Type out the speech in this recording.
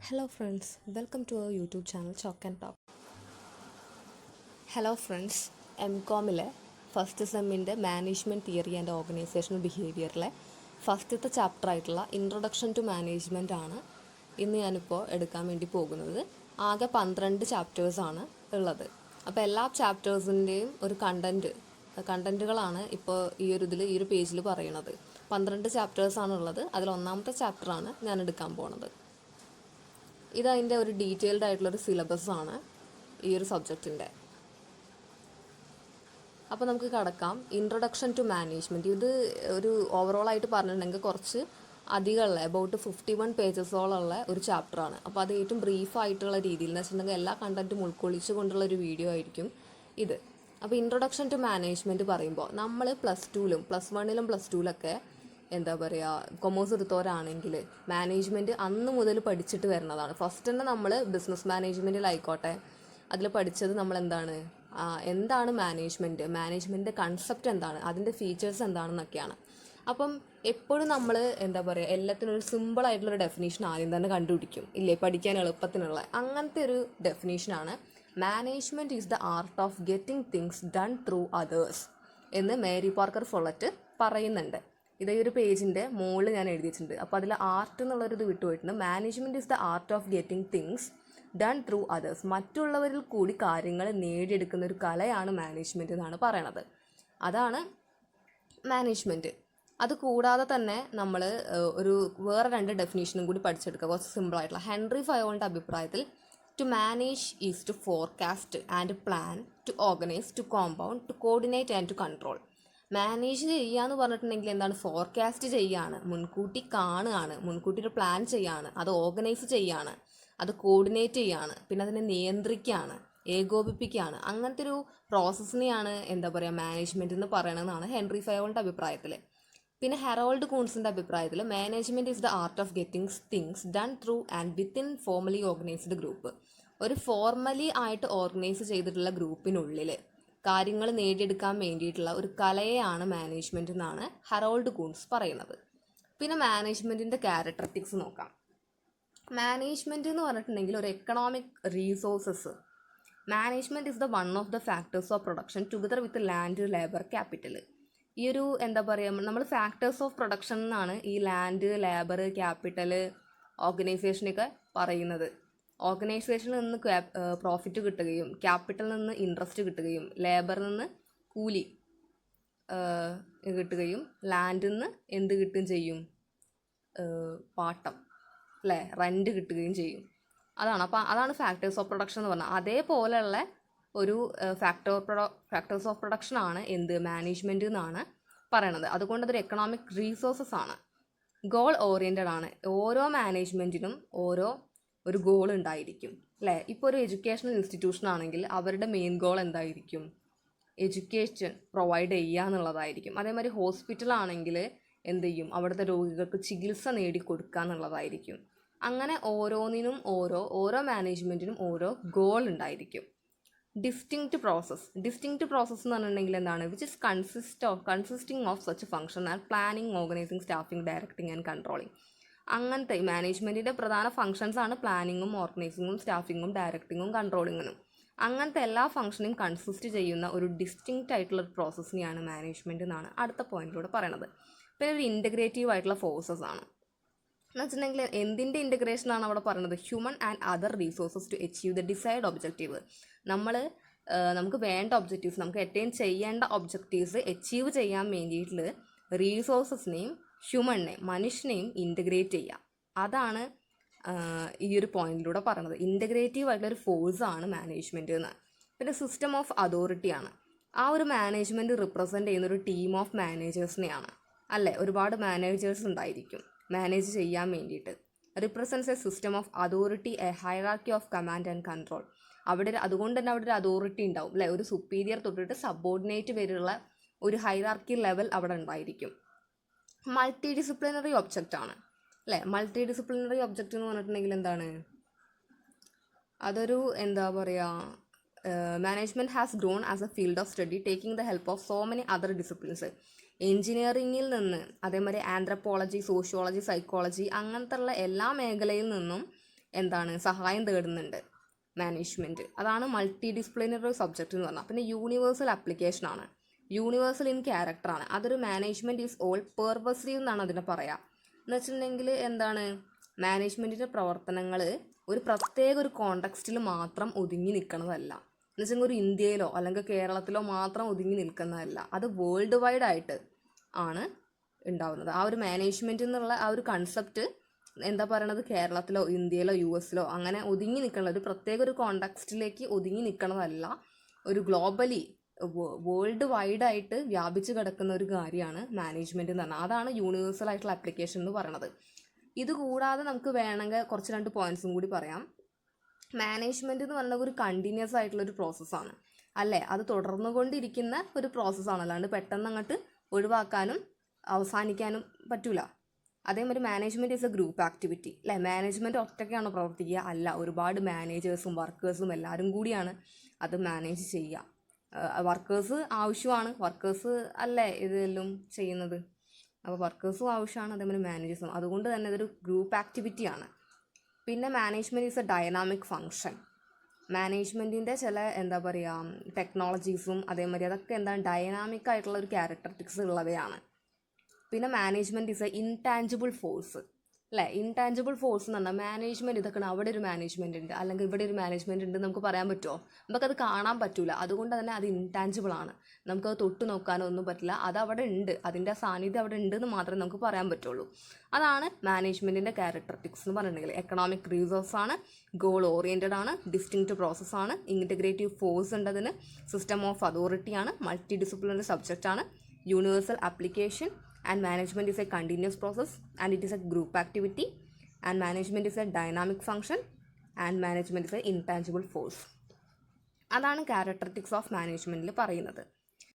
Hello friends, welcome to our YouTube channel Chalk and Talk. Hello friends, MCOMലെ first സെമ്മിൻ്റെ management theory and organisational ബിഹേവിയറിലെ ഫസ്റ്റത്തെ chapter ആയിട്ടുള്ള introduction to management ആണ് ഇന്ന് ഞാനിപ്പോൾ എടുക്കാൻ വേണ്ടി പോകുന്നത്. ആകെ 12 ചാപ്റ്റേഴ്സാണ് ഉള്ളത്. അപ്പോൾ എല്ലാ ചാപ്റ്റേഴ്സിൻ്റെയും ഒരു കണ്ടൻറ്റുകളാണ് ഇപ്പോൾ ഈ ഒരു പേജിൽ പറയുന്നത്. 12 ചാപ്റ്റേഴ്സാണ് ഉള്ളത്. അതിൽ ഒന്നാമത്തെ ചാപ്റ്ററാണ് ഞാൻ എടുക്കാൻ പോകുന്നത്. ഇതതിൻ്റെ ഒരു ഡീറ്റെയിൽഡ് ആയിട്ടുള്ളൊരു സിലബസാണ് ഈ ഒരു സബ്ജക്റ്റിൻ്റെ. അപ്പോൾ നമുക്ക് കടക്കാം. Introduction to management. ഇത് ഒരു ഓവറോളായിട്ട് പറഞ്ഞിട്ടുണ്ടെങ്കിൽ കുറച്ച് അധികമുള്ള അബൌട്ട് 51 പേജസോളമുള്ള ഒരു ചാപ്റ്ററാണ്. അപ്പോൾ അത് ഏറ്റവും ബ്രീഫായിട്ടുള്ള രീതിയിൽ എന്ന് വെച്ചിട്ടുണ്ടെങ്കിൽ എല്ലാ കണ്ടൻറ്റും ഉൾക്കൊള്ളിച്ചു കൊണ്ടുള്ള ഒരു വീഡിയോ ആയിരിക്കും ഇത്. അപ്പോൾ ഇൻട്രൊഡക്ഷൻ ടു മാനേജ്മെൻറ്റ് പറയുമ്പോൾ നമ്മൾ +2ലും +1ലും +2ലൊക്കെ എന്താ പറയുക, കൊമേഴ്സ് എടുത്തവരാണെങ്കിൽ മാനേജ്മെൻറ്റ് അന്ന് മുതൽ പഠിച്ചിട്ട് വരുന്നതാണ്. ഫസ്റ്റ് തന്നെ നമ്മൾ ബിസിനസ് മാനേജ്മെൻറ്റിലായിക്കോട്ടെ അതിൽ പഠിച്ചത് നമ്മൾ എന്താണ് മാനേജ്മെൻറ്റ് കൺസെപ്റ്റ് എന്താണ്, അതിൻ്റെ ഫീച്ചേഴ്സ് എന്താണെന്നൊക്കെയാണ്. അപ്പം എപ്പോഴും നമ്മൾ എന്താ പറയുക, എല്ലാത്തിനും ഒരു സിമ്പിളായിട്ടുള്ളൊരു ഡെഫിനേഷൻ ആദ്യം തന്നെ കണ്ടുപിടിക്കും ഇല്ലേ, പഠിക്കാൻ എളുപ്പത്തിനുള്ള. അങ്ങനത്തെ ഒരു ഡെഫിനേഷനാണ് management is the art of getting things done through others എന്ന് മേരി പാർക്കർ ഫോളറ്റ് പറയുന്നുണ്ട്. ഇതേ ഒരു പേജിൻ്റെ മുകളിൽ ഞാൻ എഴുതിയിട്ടുണ്ട്. അപ്പോൾ അതിൽ ആർട്ട് എന്നുള്ളൊരിത് വിട്ടുപോയിട്ടുണ്ട്. Management is the art of getting things done through others. മറ്റുള്ളവരിൽ കൂടി കാര്യങ്ങൾ നേടിയെടുക്കുന്ന ഒരു കലയാണ് മാനേജ്മെൻറ്റ് എന്നാണ് പറയണത്. അതാണ് മാനേജ്മെൻറ്റ്. അത് കൂടാതെ തന്നെ നമ്മൾ വേറെ 2 ഡെഫിനേഷനും കൂടി പഠിച്ചെടുക്കുക, കുറച്ച് സിമ്പിളായിട്ടുള്ള. ഹെൻറി ഫയോളിൻ്റെ അഭിപ്രായത്തിൽ to manage is to forecast and plan, to organise, to compound, to coordinate and to control. Manage ചെയ്യുക എന്ന് പറഞ്ഞിട്ടുണ്ടെങ്കിൽ എന്താണ്, ഫോർകാസ്റ്റ് ചെയ്യുകയാണ്, മുൻകൂട്ടി കാണുകയാണ്, മുൻകൂട്ടി ഒരു പ്ലാൻ ചെയ്യുകയാണ്, അത് ഓർഗനൈസ് ചെയ്യുകയാണ്, അത് കോർഡിനേറ്റ് ചെയ്യുകയാണ്, പിന്നെ അതിനെ നിയന്ത്രിക്കുകയാണ്, ഏകോപിപ്പിക്കുകയാണ്. അങ്ങനത്തെ ഒരു പ്രോസസ്സിനെയാണ് എന്താ പറയുക മാനേജ്മെൻറ്റ് എന്ന് പറയണമെന്നാണ് ഹെൻറി ഫയോളിൻ്റെ അഭിപ്രായത്തിൽ. പിന്നെ ഹെറോൾഡ് കൂൺസിൻ്റെ അഭിപ്രായത്തിൽ management is the art of getting things done through and within formally organised group. ഒരു ഫോർമലി ആയിട്ട് ഓർഗനൈസ് ചെയ്തിട്ടുള്ള ഗ്രൂപ്പിനുള്ളിൽ കാര്യങ്ങൾ നേടിയെടുക്കാൻ വേണ്ടിയിട്ടുള്ള ഒരു കലയെയാണ് മാനേജ്മെൻറ്റ് എന്നാണ് ഹെറോൾഡ് കൂൺസ് പറയുന്നത്. പിന്നെ മാനേജ്മെൻറ്റിൻ്റെ ക്യാരക്ടറിസ്റ്റിക്സ് നോക്കാം. മാനേജ്മെൻറ്റ് എന്ന് പറഞ്ഞിട്ടുണ്ടെങ്കിൽ ഒരു economic resources. Management is the one of the factors of production together with land, labour, capital. ഈ ഒരു എന്താ പറയുക, നമ്മൾ ഫാക്ടേഴ്സ് ഓഫ് പ്രൊഡക്ഷൻ എന്നാണ് ഈ ലാൻഡ്, ലേബർ, ക്യാപിറ്റൽ, ഓർഗനൈസേഷനൊക്കെ പറയുന്നത്. ഓർഗനൈസേഷനിൽ നിന്ന് പ്രോഫിറ്റ് കിട്ടുകയും ക്യാപിറ്റലിൽ നിന്ന് ഇൻട്രസ്റ്റ് കിട്ടുകയും ലേബറിൽ നിന്ന് കൂലി കിട്ടുകയും ലാൻഡിൽ നിന്ന് എന്ത് കിട്ടുകയും ചെയ്യും, പാട്ടം അല്ലേ, റെൻറ്റ് കിട്ടുകയും ചെയ്യും. അപ്പോൾ അതാണ് ഫാക്ടേഴ്സ് ഓഫ് പ്രൊഡക്ഷൻ എന്ന് പറഞ്ഞാൽ. അതേപോലെയുള്ള ഒരു ഫാക്ടേഴ്സ് ഓഫ് പ്രൊഡക്ഷൻ ആണ് മാനേജ്മെൻറ്റ് എന്നാണ് പറയണത്. അതുകൊണ്ട് അതൊരു എക്കണോമിക് റീസോഴ്സസ് ആണ്. ഗോൾ ഓറിയൻറ്റഡ് ആണ്. ഓരോ മാനേജ്മെൻറ്റിനും ഒരു ഗോൾ ഉണ്ടായിരിക്കും അല്ലേ. ഇപ്പോൾ ഒരു എഡ്യൂക്കേഷണൽ ഇൻസ്റ്റിറ്റ്യൂഷൻ ആണെങ്കിൽ അവരുടെ മെയിൻ ഗോൾ എന്തായിരിക്കും, എഡ്യൂക്കേഷൻ പ്രൊവൈഡ് ചെയ്യുക എന്നുള്ളതായിരിക്കും. അതേമാതിരി ഹോസ്പിറ്റലാണെങ്കിൽ എന്ത് ചെയ്യും, അവിടുത്തെ രോഗികൾക്ക് ചികിത്സ നേടിക്കൊടുക്കുക എന്നുള്ളതായിരിക്കും. അങ്ങനെ ഓരോന്നിനും ഓരോ മാനേജ്മെൻറ്റിനും ഓരോ ഗോൾ ഉണ്ടായിരിക്കും. ഡിസ്റ്റിങ്ക്റ്റ് പ്രോസസ്സ് എന്ന് പറഞ്ഞിട്ടുണ്ടെങ്കിൽ എന്താണ്, which is consisting of such function and planning, organising, staffing, directing and controlling. അങ്ങനത്തെ മാനേജ്മെൻറ്റിൻ്റെ പ്രധാന ഫംഗ്ഷൻസ് ആണ് പ്ലാനിങ്ങും, ഓർഗനൈസിങ്ങും, സ്റ്റാഫിങ്ങും, ഡയറക്റ്റിങ്ങും, കൺട്രോളിങ്ങിനും. അങ്ങനത്തെ എല്ലാ ഫംഗ്ഷനെയും കൺസിസ്റ്റ് ചെയ്യുന്ന ഒരു ഡിസ്റ്റിങ്ക്റ്റ് ആയിട്ടുള്ള ഒരു പ്രോസസ്സിനെയാണ് മാനേജ്മെൻറ്റ് എന്നാണ് അടുത്ത പോയിന്റിലൂടെ പറയണത്. പിന്നെ ഒരു ഇൻ്റഗ്രേറ്റീവ് ആയിട്ടുള്ള ഫോഴ്സസ് ആണ്. എന്ന് വെച്ചിട്ടുണ്ടെങ്കിൽ എന്തിൻ്റെ ഇൻ്റഗ്രേഷനാണ് അവിടെ പറയുന്നത്, human and other resources to achieve the decide objective. നമുക്ക് വേണ്ട ഒബ്ജക്റ്റീവ്സ്, നമുക്ക് അറ്റൈൻ ചെയ്യേണ്ട ഒബ്ജക്റ്റീവ്സ് അച്ചീവ് ചെയ്യാൻ വേണ്ടിയിട്ട് റീസോഴ്സസിനെയും ഹ്യൂമണിനെയും മനുഷ്യനെയും ഇൻ്റഗ്രേറ്റ് ചെയ്യുക. അതാണ് ഈ ഒരു പോയിന്റിലൂടെ പറയുന്നത്. ഇൻ്റഗ്രേറ്റീവ് ആയിട്ടുള്ളൊരു ഫോഴ്സാണ് മാനേജ്മെൻറ്റ് എന്ന്. പിന്നെ സിസ്റ്റം ഓഫ് അതോറിറ്റിയാണ്. ആ ഒരു മാനേജ്മെൻറ്റ് റിപ്രസെൻ്റ് ചെയ്യുന്ന ഒരു ടീം ഓഫ് മാനേജേഴ്സിനെയാണ് അല്ലേ. ഒരുപാട് മാനേജേഴ്സ് ഉണ്ടായിരിക്കും മാനേജ് ചെയ്യാൻ വേണ്ടിയിട്ട്. Represents a system of authority, a hierarchy of command and control. അതുകൊണ്ട് തന്നെ അവിടെ ഒരു അതോറിറ്റി ഉണ്ടാവും അല്ലേ. ഒരു സുപ്പീരിയർ തൊട്ടിട്ട് സബോർഡിനേറ്റ് വരെയുള്ള ഒരു ഹൈറാർക്കി ലെവൽ അവിടെ ഉണ്ടായിരിക്കും. മൾട്ടി ഡിസിപ്ലിനറി ഒബ്ജക്റ്റ് ആണ് അല്ലേ. മൾട്ടി ഡിസിപ്ലിനറി ഒബ്ജക്റ്റ് എന്ന് പറഞ്ഞിട്ടുണ്ടെങ്കിൽ എന്താണ്, അതൊരു എന്താ പറയുക, management has grown as a field of study taking the help of so many other disciplines. എൻജിനീയറിങ്ങിൽ നിന്ന് അതേമാതിരി ആന്ത്രപ്പോളജി, സോഷ്യോളജി, സൈക്കോളജി അങ്ങനത്തെ ഉള്ള എല്ലാ മേഖലയിൽ നിന്നും എന്താണ് സഹായം തേടുന്നുണ്ട് മാനേജ്മെൻറ്റ്. അതാണ് മൾട്ടി ഡിസിപ്ലിനറി സബ്ജക്റ്റ് എന്ന് പറഞ്ഞാൽ. പിന്നെ യൂണിവേഴ്സൽ ആപ്ലിക്കേഷൻ ആണ്, യൂണിവേഴ്സൽ ഇൻ ക്യാരക്ടറാണ്. അതൊരു മാനേജ്മെൻറ്റ് ഈസ് ഓൾ പെർവസീവ് എന്നാണ് അതിനെ പറയുക. എന്ന് വെച്ചിട്ടുണ്ടെങ്കിൽ എന്താണ്, മാനേജ്മെൻറ്റിൻ്റെ പ്രവർത്തനങ്ങൾ ഒരു പ്രത്യേക ഒരു കോണ്ടെക്സ്റ്റിൽ മാത്രം ഒതുങ്ങി നിൽക്കുന്നതല്ല. എന്ന് വെച്ചെങ്കിൽ ഒരു ഇന്ത്യയിലോ അല്ലെങ്കിൽ കേരളത്തിലോ മാത്രം ഒതുങ്ങി നിൽക്കുന്നതല്ല, അത് വേൾഡ് വൈഡ് ആയിട്ട് ആണ് ഉണ്ടാവുന്നത്. ആ ഒരു മാനേജ്മെൻറ്റ് എന്നുള്ള ആ ഒരു കൺസെപ്റ്റ് എന്താ പറയണത്, കേരളത്തിലോ ഇന്ത്യയിലോ US-ലോ അങ്ങനെ ഒതുങ്ങി നിൽക്കണ ഒരു പ്രത്യേക ഒരു കോണ്ടെക്സ്റ്റിലേക്ക് ഒതുങ്ങി നിൽക്കണതല്ല, ഒരു ഗ്ലോബലി വേൾഡ് വൈഡ് ആയിട്ട് വ്യാപിച്ച് കിടക്കുന്ന ഒരു കാര്യമാണ് മാനേജ്മെൻറ്റ് എന്ന് പറഞ്ഞാൽ. അതാണ് യൂണിവേഴ്സൽ ആയിട്ടുള്ള ആപ്ലിക്കേഷൻ എന്ന് പറയുന്നത്. ഇത് കൂടാതെ നമുക്ക് വേണമെങ്കിൽ കുറച്ച് 2 പോയിന്റ്സും കൂടി പറയാം. മാനേജ്മെൻറ്റ് എന്ന് പറയുന്നത് ഒരു കണ്ടിന്യൂസ് ആയിട്ടുള്ള ഒരു പ്രോസസ്സാണ് അല്ലേ, അത് തുടർന്നുകൊണ്ടിരിക്കുന്ന ഒരു പ്രോസസ്സാണ്, അല്ലാണ്ട് പെട്ടെന്ന് അങ്ങോട്ട് ഒഴിവാക്കാനും അവസാനിക്കാനും പറ്റൂല. അതേമാതിരി management is A group activity അല്ലേ. മാനേജ്മെൻറ്റ് ഒറ്റയ്ക്കാണോ പ്രവർത്തിക്കുക? അല്ല, ഒരുപാട് മാനേജേഴ്സും വർക്കേഴ്സും എല്ലാവരും കൂടിയാണ് അത് മാനേജ് ചെയ്യുക. വർക്കേഴ്സ് ആവശ്യമാണ്, വർക്കേഴ്സ് അല്ലേ ഇതെല്ലാം ചെയ്യുന്നത്, അപ്പോൾ വർക്കേഴ്സും ആവശ്യമാണ്, അതേപോലെ മാനേജേഴ്സും. അതുകൊണ്ട് തന്നെ ഇതൊരു ഗ്രൂപ്പ് ആക്ടിവിറ്റിയാണ്. പിന്നെ management is a dynamic function. മാനേജ്മെൻറ്റിൻ്റെ ചില എന്താ പറയുക ടെക്നോളജീസും അതേമാതിരി അതൊക്കെ എന്താണ് ഡൈനാമിക് ആയിട്ടുള്ള ഒരു ക്യാരക്ടറിസ്റ്റിക്സ് ഉള്ളവയാണ്. പിന്നെ management is A intangible force അല്ലേ. ഇൻടാഞ്ചിബിൾ ഫോഴ്സ് എന്ന് പറഞ്ഞാൽ മാനേജ്മെൻറ്റ് ഇതൊക്കെയാണ്, അവിടെ ഒരു മാനേജ്മെൻറ്റ് ഉണ്ട് അല്ലെങ്കിൽ ഇവിടെ ഒരു മാനേജ്മെൻറ്റ് ഉണ്ട് നമുക്ക് പറയാൻ പറ്റുമോ? നമുക്കത് കാണാൻ പറ്റില്ല. അതുകൊണ്ട് തന്നെ അത് ഇൻടാഞ്ചിബിൾ ആണ്, നമുക്കത് തൊട്ട് നോക്കാനോ ഒന്നും പറ്റില്ല. അത് അവിടെ ഉണ്ട്, അതിൻ്റെ സാന്നിധ്യം അവിടെ ഉണ്ട് എന്ന് മാത്രമേ നമുക്ക് പറയാൻ പറ്റുള്ളൂ. അതാണ് മാനേജ്മെൻറ്റിൻ്റെ ക്യാരക്ടറിസ്റ്റിക്സ് എന്ന് പറഞ്ഞിട്ടുണ്ടെങ്കിൽ. എക്കണോമിക് റിസോഴ്സ് ആണ്, ഗോൾ ഓറിയൻറ്റഡ് ആണ്, ഡിസ്റ്റിങ്ക്റ്റ് പ്രോസസ്സാണ്, ഇൻറ്റഗ്രേറ്റീവ് ഫോഴ്സ് ഉണ്ട് അതിന്, സിസ്റ്റം ഓഫ് അതോറിറ്റി ആണ്, മൾട്ടി ഡിസിപ്ലിനറി സബ്ജക്റ്റ് ആണ്, universal application, and management is a continuous process and it is a group activity, and management is a dynamic function, and management is a intangible force. അതാണ് characteristics of മാനേജ്മെൻറ്റിൽ പറയുന്നത്.